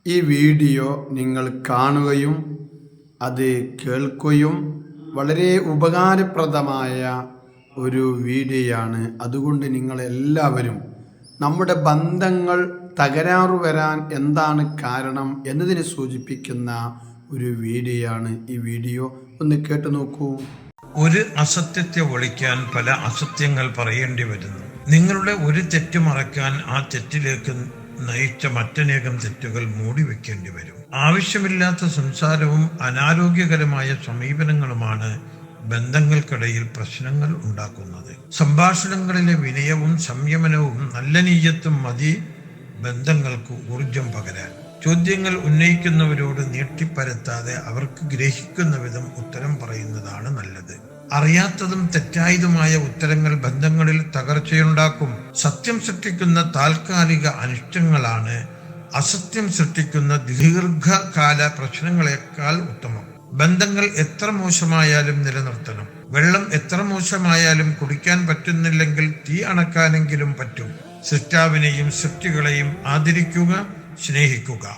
ഈ വീഡിയോ നിങ്ങൾ കാണുകയും അത് കേൾക്കുകയും വളരെ ഉപകാരപ്രദമായ ഒരു വീഡിയോയാണ്. അതുകൊണ്ട് നിങ്ങളെല്ലാവരും നമ്മുടെ ബന്ധങ്ങൾ തകരാറു വരാൻ എന്താണ് കാരണം എന്നതിനെ സൂചിപ്പിക്കുന്ന ഒരു വീഡിയോയാണ്. ഈ വീഡിയോ ഒന്ന് കേട്ടു നോക്കൂ. ഒരു അസത്യത്തെ ഒളിക്കാൻ പല അസത്യങ്ങൾ പറയേണ്ടി വരുന്നു. നിങ്ങളുടെ ഒരു തെറ്റ് മറക്കാൻ ആ തെറ്റിലേക്ക് നയിച്ച മറ്റനേകം തെറ്റുകൾ മൂടി വെക്കേണ്ടി വരും. ആവശ്യമില്ലാത്ത സംസാരവും അനാരോഗ്യകരമായ സമീപനങ്ങളുമാണ് ബന്ധങ്ങൾക്കിടയിൽ പ്രശ്നങ്ങൾ ഉണ്ടാക്കുന്നത്. സംഭാഷണങ്ങളിലെ വിനയവും സംയമനവും നല്ല നീയത്തും മതി ബന്ധങ്ങൾക്ക് ഊർജം പകരാൻ. ചോദ്യങ്ങൾ ഉന്നയിക്കുന്നവരോട് നീട്ടിപ്പരത്താതെ അവർക്ക് ഗ്രഹിക്കുന്ന വിധം ഉത്തരം പറയുന്നതാണ് നല്ലത്. അറിയാത്തതും തെറ്റായതുമായ ഉത്തരങ്ങൾ ബന്ധങ്ങളിൽ തകർച്ചയുണ്ടാക്കും. സത്യം സൃഷ്ടിക്കുന്ന താൽക്കാലിക അനിഷ്ടങ്ങളാണ് അസത്യം സൃഷ്ടിക്കുന്ന ദീർഘകാല പ്രശ്നങ്ങളെക്കാൾ ഉത്തമം. ബന്ധങ്ങൾ എത്ര മോശമായാലും നിലനിർത്തണം. വെള്ളം എത്ര മോശമായാലും കുടിക്കാൻ പറ്റുന്നില്ലെങ്കിൽ തീ അണക്കാനെങ്കിലും പറ്റും. സൃഷ്ടാവിനെയും സൃഷ്ടികളെയും ആദരിക്കുക, സ്നേഹിക്കുക.